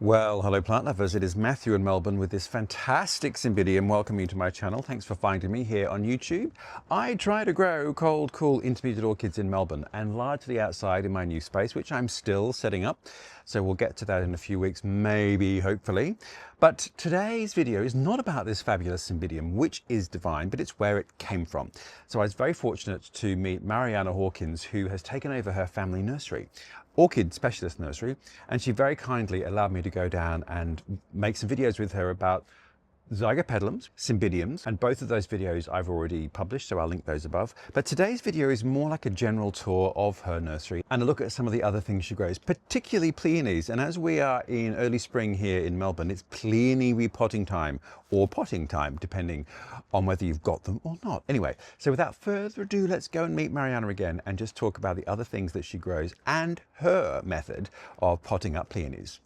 Well, hello plant lovers, it is Matthew in Melbourne with this fantastic Cymbidium. Welcome you to my channel. Thanks for finding me here on YouTube. I try to grow cold, cool, intermediate orchids in Melbourne and largely outside in my new space, which I'm still setting up. So we'll get to that in a few weeks, maybe, hopefully. But today's video is not about this fabulous Cymbidium, which is divine, but it's where it came from. So I was very fortunate to meet Marianna Hawkins, who has taken over her family nursery, orchid specialist nursery, and she very kindly allowed me to go down and make some videos with her about Epidendrums, Cymbidiums, and both of those videos I've already published, so I'll link those above. But today's video is more like a general tour of her nursery and a look at some of the other things she grows, particularly Pleiones. And as we are in early spring here in Melbourne, it's Pleiones repotting time, or potting time, depending on whether you've got them or not. Anyway, so without further ado, let's go and meet Marianna again and just talk about the other things that she grows and her method of potting up Pleiones.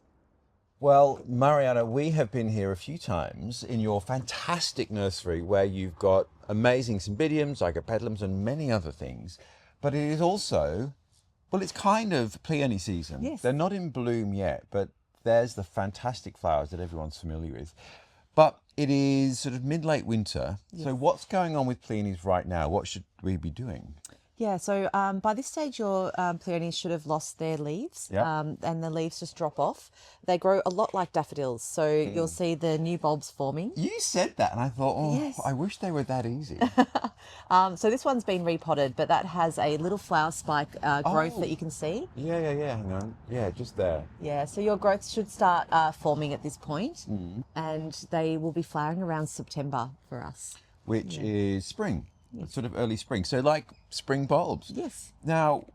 Well, Marianna, we have been here a few times in your fantastic nursery where you've got amazing Cymbidiums, Epidendrums, and many other things. But it is also, well, it's kind of Pleione season. Yes. They're not in bloom yet, but there's the fantastic flowers that everyone's familiar with. But it is sort of mid-late winter. Yes. So what's going on with Pleiones right now? What should we be doing? Yeah, so by this stage, your Pleiones should have lost their leaves, Yep. and the leaves just drop off. They grow a lot like daffodils, so you'll see the new bulbs forming. You said that, and I thought, oh, Yes. I wish they were that easy. So this one's been repotted, but that has a little flower spike growth that you can see. Yeah, hang on. Yeah, just there. Yeah, so your growth should start forming at this point, and they will be flowering around September for us. Which is spring, sort of early spring. So like spring bulbs. Yes. Now,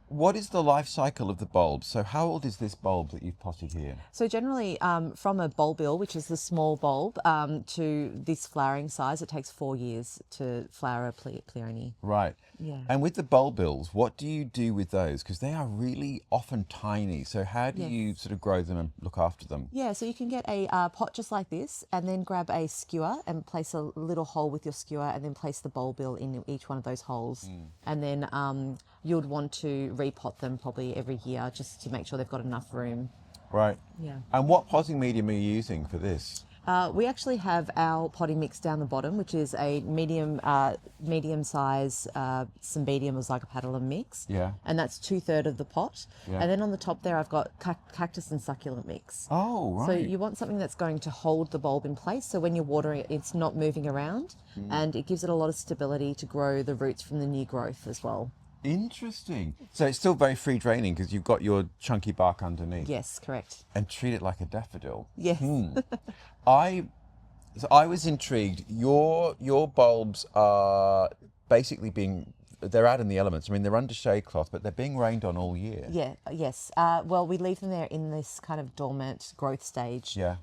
what is the life cycle of the bulb? So how old is this bulb that you've potted here? So generally, from a bulbil, which is the small bulb, to this flowering size, it takes 4 years to flower a Pleione. Right. Yeah. And with the bulbils, what do you do with those? Because they are really often tiny. So how do you sort of grow them and look after them? Yeah, so you can get a pot just like this and then grab a skewer and place a little hole with your skewer and then place the bulbil in each one of those holes. And then you would want to repot them probably every year just to make sure they've got enough room. Right. Yeah. And what potting medium are you using for this? We actually have our potting mix down the bottom, which is a medium size Cymbidium or Zygopetalum mix. Yeah. And that's 2/3 of the pot. Yeah. And then on the top there, I've got cactus and succulent mix. Oh, right. So you want something that's going to hold the bulb in place. So when you're watering it, it's not moving around, and it gives it a lot of stability to grow the roots from the new growth as well. Interesting. So it's still very free draining because you've got your chunky bark underneath. Yes, correct. And treat it like a daffodil. Yes. I was intrigued. Your bulbs are basically they're out in the elements. I mean, they're under shade cloth, but they're being rained on all year. Yeah. Yes. Well, we leave them there in this kind of dormant growth stage. Yeah.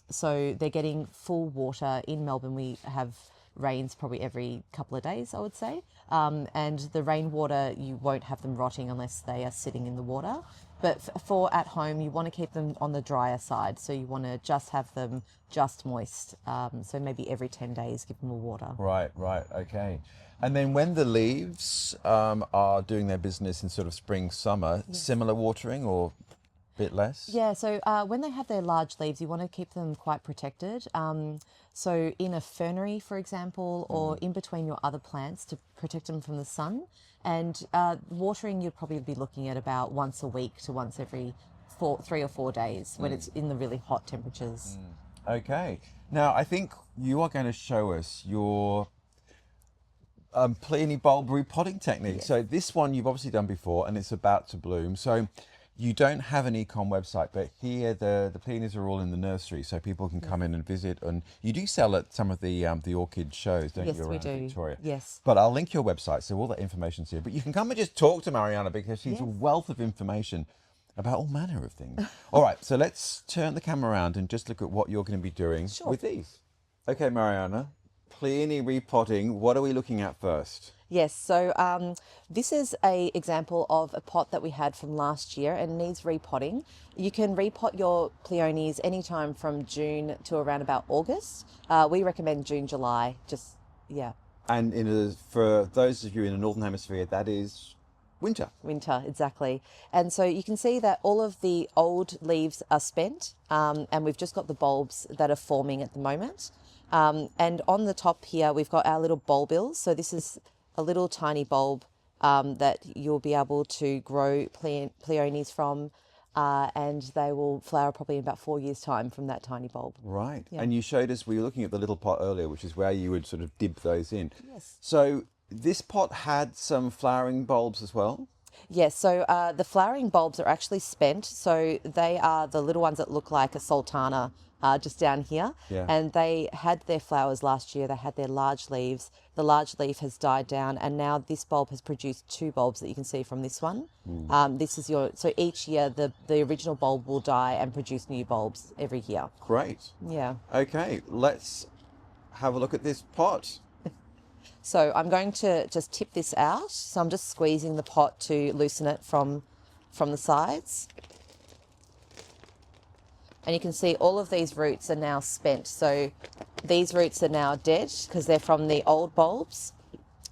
So they're getting full water. In Melbourne, we have rains probably every couple of days, I would say. And the rainwater, you won't have them rotting unless they are sitting in the water. But for at home, you want to keep them on the drier side. So you want to just have them just moist. So maybe every 10 days, give them more water. Right, okay. And then when the leaves are doing their business in sort of spring, summer, similar watering or a bit less? Yeah, so when they have their large leaves, you want to keep them quite protected. So in a fernery, for example, or in between your other plants to protect them from the sun. And watering, you'd probably be looking at about once a week to once every 3 or 4 days when it's in the really hot temperatures. Okay. Now, I think you are going to show us your Pleione bulb repotting technique. Yes. So this one you've obviously done before and it's about to bloom. So you don't have an e-com website, but here the Pleiones are all in the nursery, so people can come in and visit. And you do sell at some of the orchid shows, don't Yes, you, we around do. Victoria? Yes. But I'll link your website, so all that information's here. But you can come and just talk to Marianna because she's a wealth of information about all manner of things. All right, so let's turn the camera around and just look at what you're going to be doing with these. Okay, Marianna, Pleione repotting, what are we looking at first? Yes, so this is an example of a pot that we had from last year and needs repotting. You can repot your Pleiones anytime from June to around about August. We recommend June, July, And for those of you in the Northern Hemisphere, that is winter. Winter, exactly. And so you can see that all of the old leaves are spent, and we've just got the bulbs that are forming at the moment. And on the top here, we've got our little bulbils. So this is a little tiny bulb that you'll be able to grow Pleiones from, and they will flower probably in about 4 years' time from that tiny bulb. Right. Yeah. And you showed us, we were looking at the little pot earlier, which is where you would sort of dip those in. Yes. So this pot had some flowering bulbs as well? Yes, so the flowering bulbs are actually spent. So they are the little ones that look like a sultana just down here. Yeah. And they had their flowers last year. They had their large leaves. The large leaf has died down, and now this bulb has produced 2 bulbs that you can see from this one. This is so each year the original bulb will die and produce new bulbs every year. Great. Yeah. Okay, let's have a look at this pot. So I'm going to just tip this out. So I'm just squeezing the pot to loosen it from the sides. And you can see all of these roots are now spent. So these roots are now dead because they're from the old bulbs.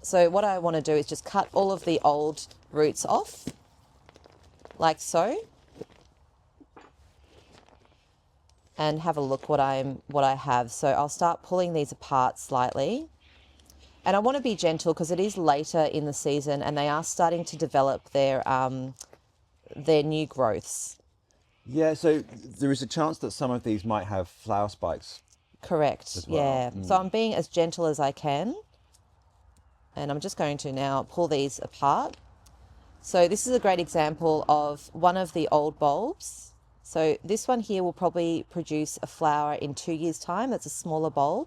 So what I want to do is just cut all of the old roots off, like so. And have a look what I have. So I'll start pulling these apart slightly. And I want to be gentle because it is later in the season and they are starting to develop their new growths. Yeah, so there is a chance that some of these might have flower spikes. Correct, as well. yeah. So I'm being as gentle as I can. And I'm just going to now pull these apart. So this is a great example of one of the old bulbs. So this one here will probably produce a flower in 2 years' time. That's a smaller bulb.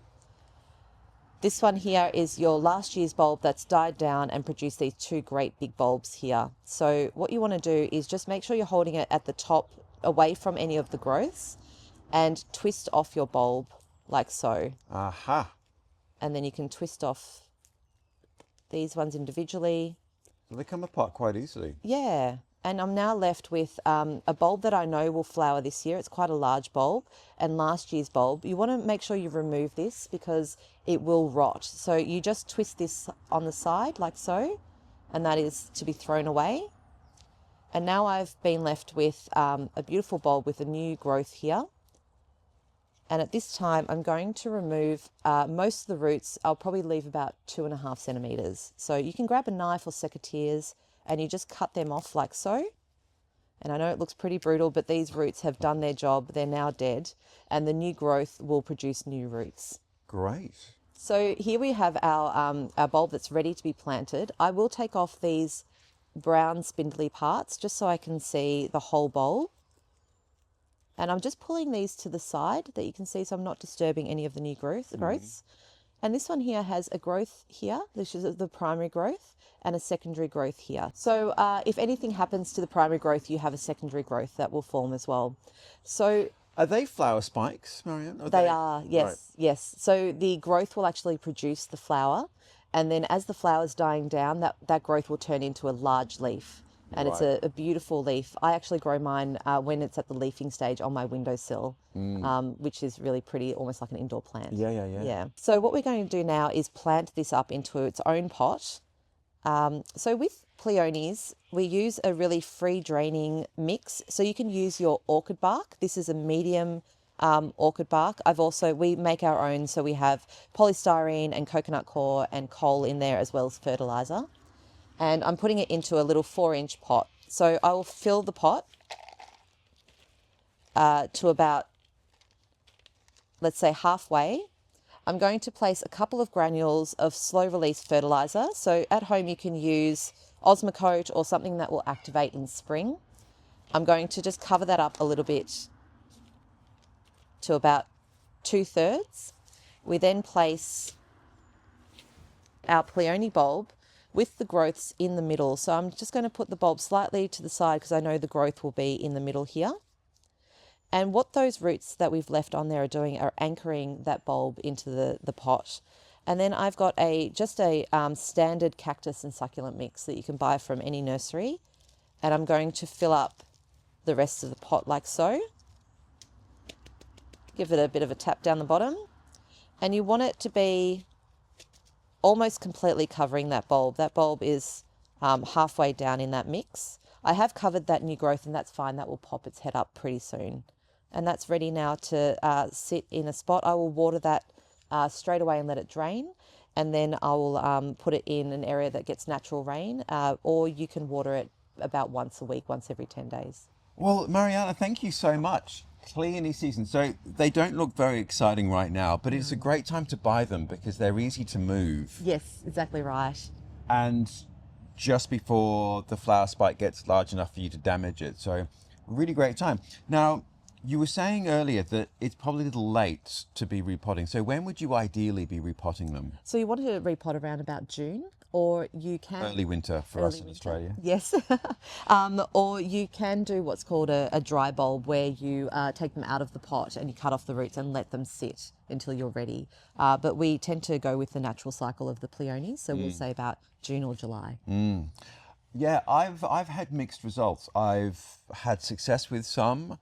This one here is your last year's bulb that's died down and produced these 2 great big bulbs here. So what you want to do is just make sure you're holding it at the top away from any of the growths and twist off your bulb like so. Aha. And then you can twist off these ones individually. So they come apart quite easily. Yeah. And I'm now left with a bulb that I know will flower this year. It's quite a large bulb. And last year's bulb, you want to make sure you remove this because it will rot. So you just twist this on the side like so, and that is to be thrown away. And now I've been left with a beautiful bulb with a new growth here. And at this time, I'm going to remove most of the roots. I'll probably leave about 2.5 centimetres. So you can grab a knife or secateurs and you just cut them off like so. And I know it looks pretty brutal, but these roots have done their job. They're now dead, and the new growth will produce new roots. Great. So here we have our bulb that's ready to be planted. I will take off these brown spindly parts just so I can see the whole bulb. And I'm just pulling these to the side that you can see, so I'm not disturbing any of the new growths. And this one here has a growth here. This is the primary growth, and a secondary growth here. So if anything happens to the primary growth, you have a secondary growth that will form as well. So are they flower spikes, Marianna? They are, yes, right. yes. So the growth will actually produce the flower, and then as the flower's dying down, that growth will turn into a large leaf. And it's a beautiful leaf. I actually grow mine when it's at the leafing stage on my windowsill, which is really pretty, almost like an indoor plant. Yeah. So what we're going to do now is plant this up into its own pot. So with Pleiones, we use a really free draining mix. So you can use your orchid bark. This is a medium orchid bark. We make our own. So we have polystyrene and coconut coir and coal in there as well as fertilizer. And I'm putting it into a little 4-inch pot. So I will fill the pot to about, let's say, halfway. I'm going to place a couple of granules of slow release fertilizer. So at home you can use Osmocote or something that will activate in spring. I'm going to just cover that up a little bit to about 2/3. We then place our Pleione bulb with the growths in the middle. So I'm just going to put the bulb slightly to the side because I know the growth will be in the middle here. And what those roots that we've left on there are doing are anchoring that bulb into the pot. And then I've got just a standard cactus and succulent mix that you can buy from any nursery. And I'm going to fill up the rest of the pot like so. Give it a bit of a tap down the bottom. And you want it to be almost completely covering that bulb. That bulb is halfway down in that mix. I have covered that new growth, and that's fine. That will pop its head up pretty soon. And that's ready now to sit in a spot. I will water that straight away and let it drain. And then I will put it in an area that gets natural rain, or you can water it about once a week, once every 10 days. Well, Marianna, thank you so much. Pleione season. So they don't look very exciting right now, but it's a great time to buy them because they're easy to move. Yes, exactly right. And just before the flower spike gets large enough for you to damage it. So really great time. Now, you were saying earlier that it's probably a little late to be repotting. So when would you ideally be repotting them? So you want to repot around about June, or you can... Early winter for us in Australia. Yes. Or you can do what's called a dry bulb, where you take them out of the pot and you cut off the roots and let them sit until you're ready. But we tend to go with the natural cycle of the Pleiones, so we'll say about June or July. Yeah, I've had mixed results. I've had success with some.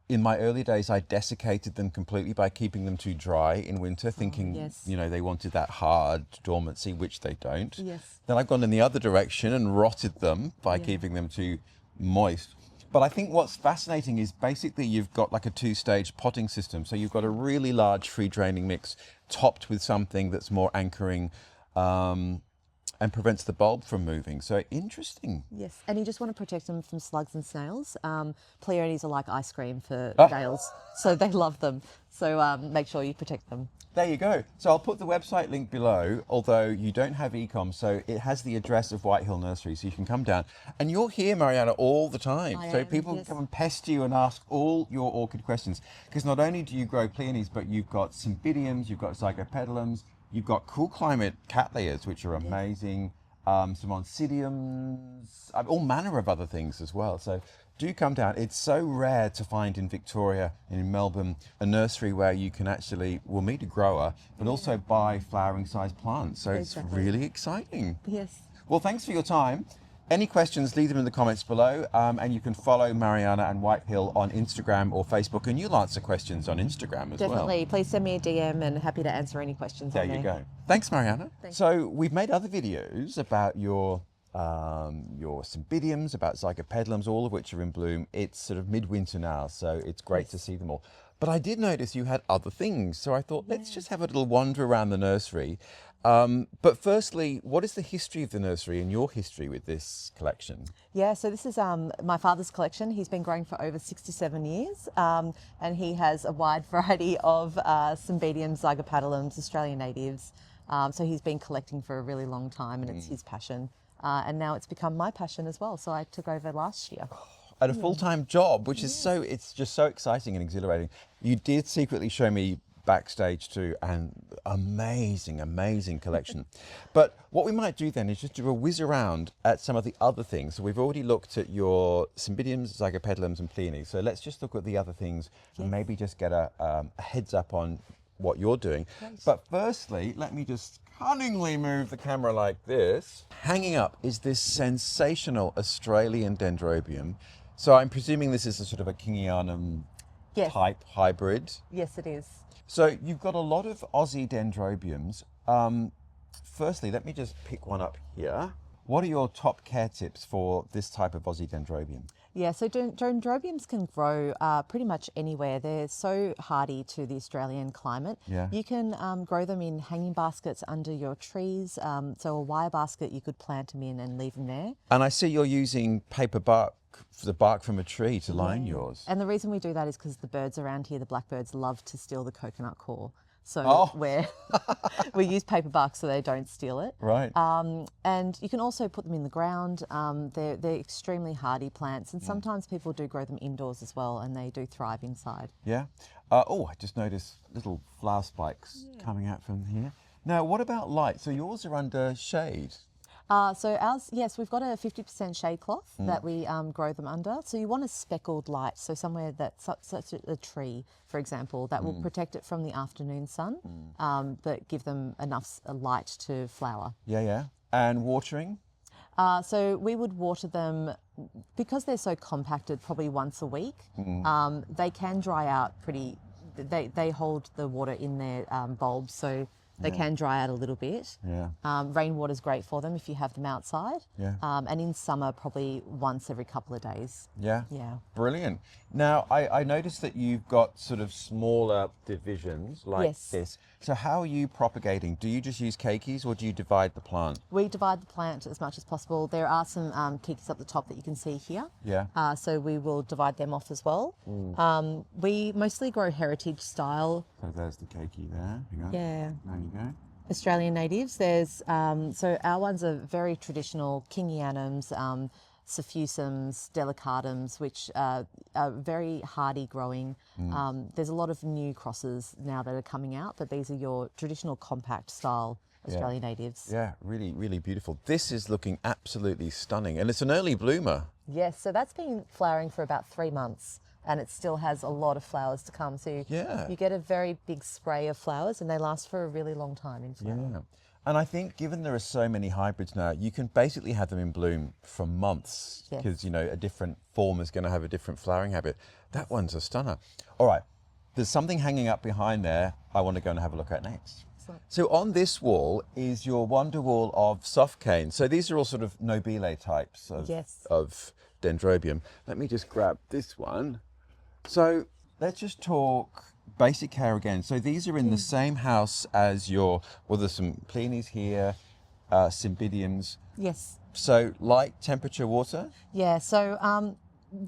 In my early days, I desiccated them completely by keeping them too dry in winter, thinking, yes. you know, they wanted that hard dormancy, which they don't. Yes. Then I've gone in the other direction and rotted them by keeping them too moist. But I think what's fascinating is basically you've got like a two-stage potting system. So you've got a really large free draining mix topped with something that's more anchoring, and prevents the bulb from moving. So interesting. Yes, and you just want to protect them from slugs and snails. Pleiones are like ice cream for Gales, so they love them. So make sure you protect them. There you go. So I'll put the website link below, although you don't have e-com, so it has the address of White Hill Nursery, so you can come down. And you're here, Marianna, all the time. So people can come and pest you and ask all your orchid questions. Because not only do you grow Pleiones, but you've got Cymbidiums, you've got Epidendrums, you've got cool climate cattleyas, which are amazing, some Oncidiums, all manner of other things as well. So do come down. It's so rare to find in Victoria and in Melbourne a nursery where you can actually, well, meet a grower, but also buy flowering size plants. So it's really exciting. Yes. Well, thanks for your time. Any questions, leave them in the comments below, and you can follow Marianna and White Hill on Instagram or Facebook, and you'll answer questions on Instagram as well. Definitely. Please send me a DM, and happy to answer any questions. There you go. Thanks, Marianna. Thanks. So we've made other videos about your Cymbidiums, about Epidendrums, all of which are in bloom. It's sort of midwinter now, so it's great to see them all. But I did notice you had other things, so I thought, let's just have a little wander around the nursery. But firstly, what is the history of the nursery and your history with this collection? Yeah, so this is my father's collection. He's been growing for over 67 years, and he has a wide variety of Cymbidiums, Epidendrums, Australian natives. So he's been collecting for a really long time, and it's his passion. And now it's become my passion as well. So I took over last year. At a full-time job, which is it's just so exciting and exhilarating. You did secretly show me backstage too, and amazing collection. But what we might do then is just do a whiz around at some of the other things. So we've already looked at your Cymbidiums, Epidendrums and Pleiones. So let's just look at the other things and maybe just get a heads up on what you're doing. But firstly, let me just cunningly move the camera like this. Hanging up is this sensational Australian Dendrobium. So I'm presuming this is a sort of a Kingianum type hybrid. Yes, it is. So you've got a lot of Aussie Dendrobiums. Firstly, let me just pick one up here. What are your top care tips for this type of Aussie Dendrobium? Yeah, so Dendrobiums can grow pretty much anywhere. They're so hardy to the Australian climate. Yeah. You can grow them in hanging baskets under your trees. So a wire basket, you could plant them in and leave them there. And I see you're using paper bark, the bark from a tree to line yours. And the reason we do that is because the birds around here, the blackbirds, love to steal the coconut core. So we use paper bark so they don't steal it. Right. And you can also put them in the ground. They're extremely hardy plants, and sometimes people do grow them indoors as well, and they do thrive inside. Yeah. I just noticed little flower spikes coming out from here. Now, what about light? So yours are under shade. So ours, yes, we've got a 50% shade cloth that we grow them under. So you want a speckled light, so somewhere that's such a tree, for example, that will protect it from the afternoon sun, but give them enough light to flower. Yeah. And watering? So we would water them, because they're so compacted, probably once a week. They can dry out pretty, they hold the water in their bulbs, so They can dry out a little bit. Yeah. Rainwater is great for them if you have them outside. Yeah. And in summer, probably once every couple of days. Yeah. Yeah. Brilliant. Now, I noticed that you've got sort of smaller divisions like Yes. this. So how are you propagating? Do you just use keikis or do you divide the plant? We divide the plant as much as possible. There are some keikis up the top that you can see here. Yeah. So we will divide them off as well. We mostly grow heritage style. So there's the keiki there. Hang on. Yeah. There you go. Australian natives. There's so our ones are very traditional Kingianums, suffusums, delicatums, which are very hardy growing. There's a lot of new crosses now that are coming out, but these are your traditional compact style Australian natives. Yeah, really, really beautiful. This is looking absolutely stunning, and it's an early bloomer. Yes, so that's been flowering for about 3 months. And it still has a lot of flowers to come. So you get a very big spray of flowers and they last for a really long time in flower. Yeah. And I think given there are so many hybrids now, you can basically have them in bloom for months because, you know, a different form is going to have a different flowering habit. That one's a stunner. All right, there's something hanging up behind there I want to go and have a look at next. Excellent. So on this wall is your wonder wall of soft cane. So these are all sort of nobile types of dendrobium. Let me just grab this one. So let's just talk basic care again. So these are in the same house as your, well, there's some Pleiones here, Cymbidiums. Yes. So light temperature water? Yeah, so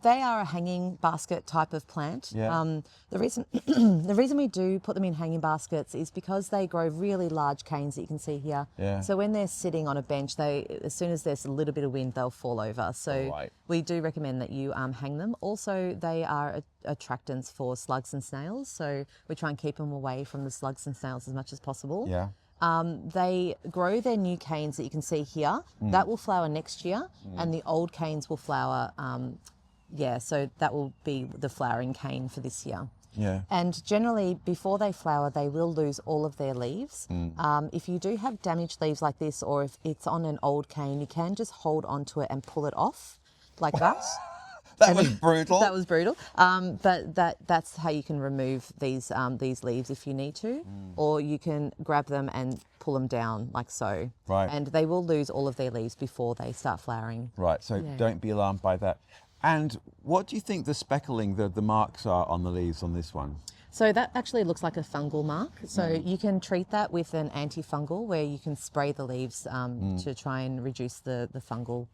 they are a hanging basket type of plant. Yeah. The reason we do put them in hanging baskets is because they grow really large canes that you can see here. Yeah. So when they're sitting on a bench, as soon as there's a little bit of wind, they'll fall over. So we do recommend that you hang them. Also, they are attractants for slugs and snails. So we try and keep them away from the slugs and snails as much as possible. Yeah. They grow their new canes that you can see here. That will flower next year, and the old canes will flower. So that will be the flowering cane for this year. Yeah. And generally, before they flower, they will lose all of their leaves. If you do have damaged leaves like this, or if it's on an old cane, you can just hold onto it and pull it off like that. That was brutal. That was brutal. But that's how you can remove these leaves if you need to, or you can grab them and pull them down like so. Right. And they will lose all of their leaves before they start flowering. Right, so don't be alarmed by that. And what do you think the speckling, the marks are on the leaves on this one? So that actually looks like a fungal mark. So you can treat that with an antifungal where you can spray the leaves to try and reduce the fungal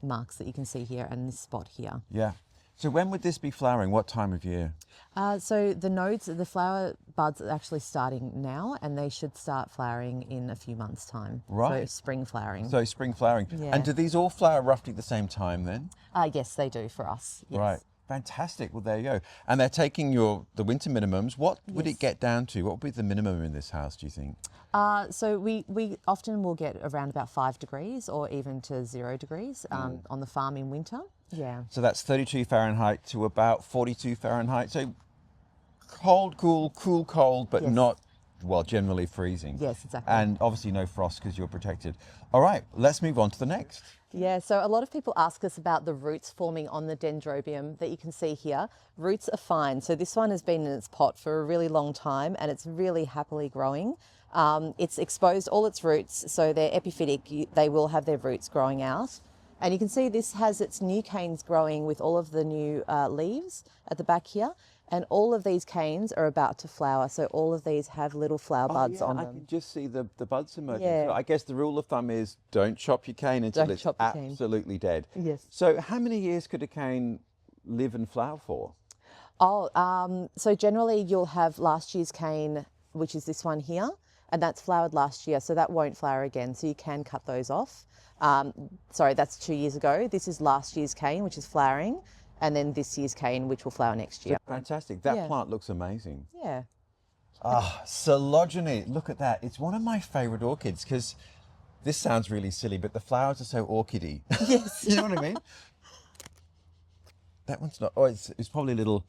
marks that you can see here and this spot here. Yeah. So when would this be flowering? What time of year? So the flower buds are actually starting now and they should start flowering in a few months' time. Right. So spring flowering. So spring flowering. Yeah. And do these all flower roughly the same time then? Yes, they do for us. Yes. Right. Fantastic. Well, there you go. And they're taking the winter minimums. What would it get down to? What would be the minimum in this house, do you think? So we often will get around about 5 degrees or even to 0 degrees on the farm in winter. Yeah. So that's 32 Fahrenheit to about 42 Fahrenheit. So cold, cool, cold, but not, well, generally freezing. Yes, exactly. And obviously no frost because you're protected. All right, let's move on to the next. Yeah, so a lot of people ask us about the roots forming on the dendrobium that you can see here. Roots are fine. So this one has been in its pot for a really long time and it's really happily growing. It's exposed all its roots, so they're epiphytic. They will have their roots growing out. And you can see this has its new canes growing with all of the new leaves at the back here. And all of these canes are about to flower. So all of these have little flower buds on them. I can just see the buds emerging. Yeah. So I guess the rule of thumb is don't chop your cane until it's absolutely dead. Yes. So how many years could a cane live and flower for? So generally you'll have last year's cane, which is this one here, and that's flowered last year. So that won't flower again. So you can cut those off. Sorry, that's 2 years ago. This is last year's cane, which is flowering. And then this year's cane, which will flower next year. Fantastic. That plant looks amazing. Yeah. Coelogyne. Look at that. It's one of my favourite orchids because this sounds really silly, but the flowers are so orchidy. Yes. You know what I mean? That one's not. Oh, it's probably a little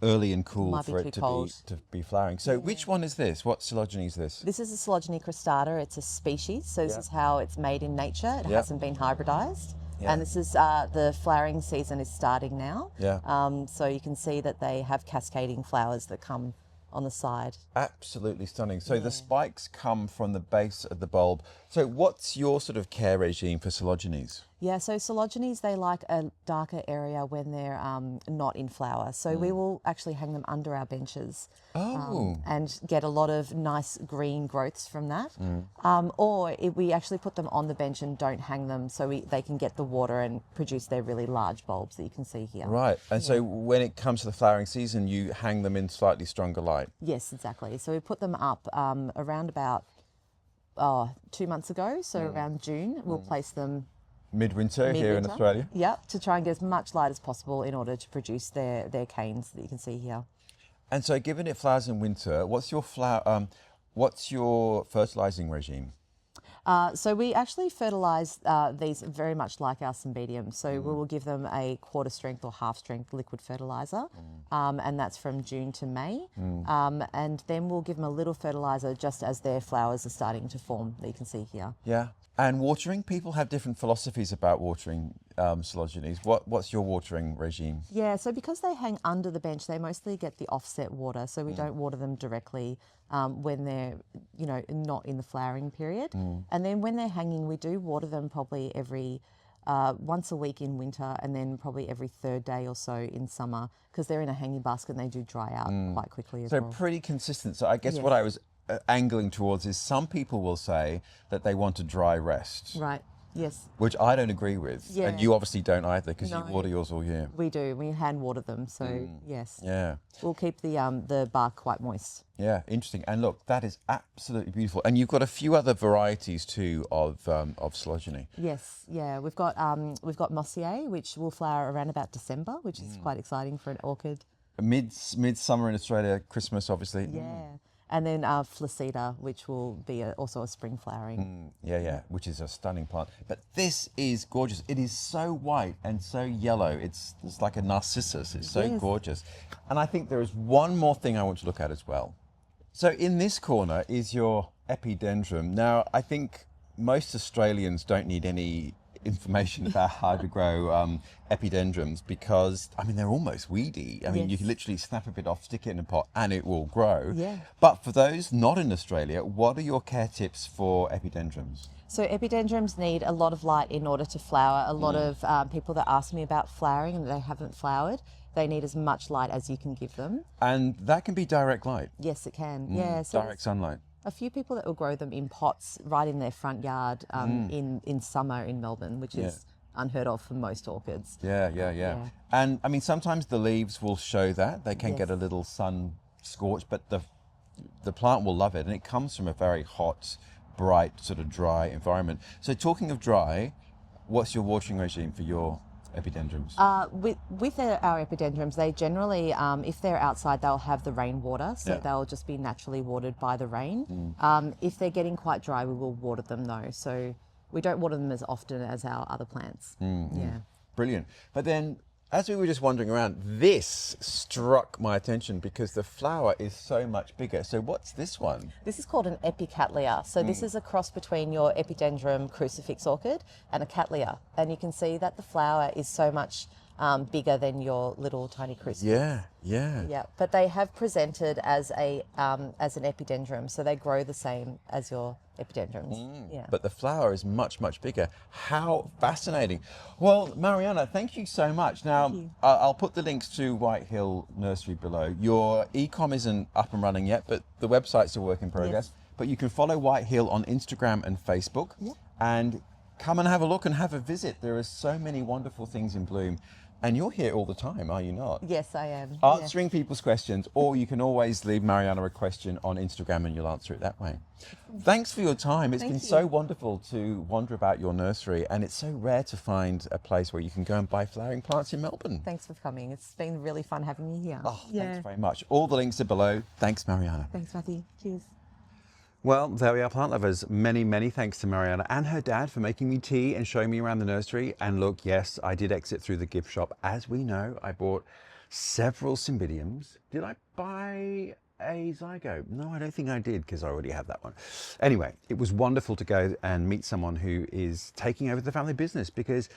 early and cool Might for be it too to be flowering. So which one is this? What coelogyne is this? This is a Coelogyne cristata. It's a species. So this is how it's made in nature. It hasn't been hybridized. Yeah. And this is the flowering season is starting now. Yeah. So you can see that they have cascading flowers that come on the side. Absolutely stunning. So the spikes come from the base of the bulb. So what's your sort of care regime for Coelogynes? Yeah, so Coelogynes, they like a darker area when they're not in flower. So we will actually hang them under our benches and get a lot of nice green growths from that. Or if we actually put them on the bench and don't hang them so they can get the water and produce their really large bulbs that you can see here. Right. And so when it comes to the flowering season, you hang them in slightly stronger light. Yes, exactly. So we put them up around about 2 months ago. So around June, we'll place them Midwinter here in Australia. Yep, to try and get as much light as possible in order to produce their canes that you can see here. And so given it flowers in winter, what's your fertilizing regime? So we actually fertilise these very much like our Cymbidium. So we will give them a quarter strength or half strength liquid fertiliser, and that's from June to May. And then we'll give them a little fertiliser just as their flowers are starting to form that you can see here. Yeah. And watering, people have different philosophies about watering Coelogynes. What's your watering regime? Yeah, so because they hang under the bench, they mostly get the offset water. So we don't water them directly when they're, not in the flowering period. And then when they're hanging, we do water them probably every once a week in winter, and then probably every third day or so in summer, because they're in a hanging basket and they do dry out quite quickly as well. So pretty consistent. So I guess what I was angling towards is some people will say that they want a dry rest. Right. Yes. Which I don't agree with. Yeah. And you obviously don't either, because No. you water yours all year. We do. We hand water them. So yes. Yeah. We'll keep the bark quite moist. Yeah, interesting. And look, that is absolutely beautiful. And you've got a few other varieties too of Coelogyne. Yes. Yeah. We've got Mossier, which will flower around about December, which is quite exciting for an orchid. Midsummer in Australia, Christmas obviously. Yeah. And then Flacida, which will be also a spring flowering. Yeah, which is a stunning plant. But this is gorgeous. It is so white and so yellow. It's like a narcissus. It's so gorgeous. And I think there is one more thing I want to look at as well. So in this corner is your Epidendrum. Now, I think most Australians don't need any information about how to grow epidendrums, because they're almost weedy. You can literally snap a bit off, stick it in a pot, and it will grow. Yeah. But for those not in Australia, what are your care tips for epidendrums? So epidendrums need a lot of light in order to flower. A lot of people that ask me about flowering and they haven't flowered, they need as much light as you can give them. And that can be direct light. Yes, it can. Yeah. So direct sunlight. a few people that will grow them in pots right in their front yard in summer in Melbourne, which is unheard of for most orchids. Yeah. And sometimes the leaves will show that. They can get a little sun scorch, but the plant will love it. And it comes from a very hot, bright, sort of dry environment. So talking of dry, what's your watering regime for your epidendrums? With our epidendrums, they generally, if they're outside, they'll have the rainwater, so they'll just be naturally watered by the rain. If they're getting quite dry, we will water them though. So we don't water them as often as our other plants. Yeah. Brilliant. But then, as we were just wandering around, this struck my attention because the flower is so much bigger. So what's this one? This is called an epicatlia. So this is a cross between your Epidendrum crucifix orchid and a cattleya. And you can see that the flower is so much bigger than your little tiny crucifix. Yeah. But they have presented as an epidendrum, so they grow the same as your epidendrums. Yeah. But the flower is much, much bigger. How fascinating. Well, Marianna, thank you so much. Now, I'll put the links to White Hill Nursery below. Your e-com isn't up and running yet, but the website's a work in progress. Yes. But you can follow White Hill on Instagram and Facebook. And come and have a look and have a visit. There are so many wonderful things in bloom. And you're here all the time, are you not? Yes, I am. Answering people's questions, or you can always leave Marianna a question on Instagram and you'll answer it that way. Thanks for your time. It's been so wonderful to wander about your nursery, and it's so rare to find a place where you can go and buy flowering plants in Melbourne. Thanks for coming. It's been really fun having you here. Oh, thanks very much. All the links are below. Thanks, Marianna. Thanks, Matthew. Cheers. Well, there we are, plant lovers. Many, many thanks to Marianna and her dad for making me tea and showing me around the nursery. And look, yes, I did exit through the gift shop. As we know, I bought several Cymbidiums. Did I buy a zygote? No, I don't think I did, because I already have that one. Anyway, it was wonderful to go and meet someone who is taking over the family business, because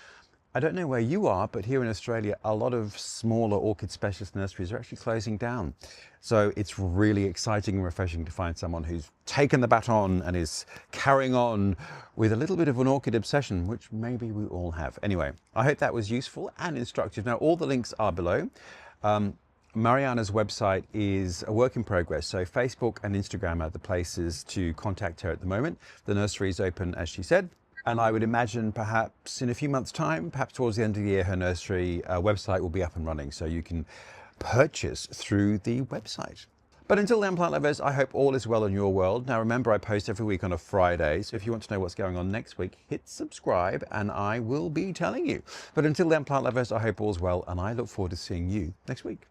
I don't know where you are, but here in Australia, a lot of smaller orchid specialist nurseries are actually closing down. So it's really exciting and refreshing to find someone who's taken the baton and is carrying on with a little bit of an orchid obsession, which maybe we all have. Anyway, I hope that was useful and instructive. Now, all the links are below. Marianna's website is a work in progress, so Facebook and Instagram are the places to contact her at the moment. The nursery is open, as she said, and I would imagine perhaps in a few months' time, perhaps towards the end of the year, her nursery website will be up and running, so you can purchase through the website. But until then, plant lovers, I hope all is well in your world. Now remember, I post every week on a Friday, so if you want to know what's going on next week, hit subscribe and I will be telling you. But until then, plant lovers, I hope all's well and I look forward to seeing you next week.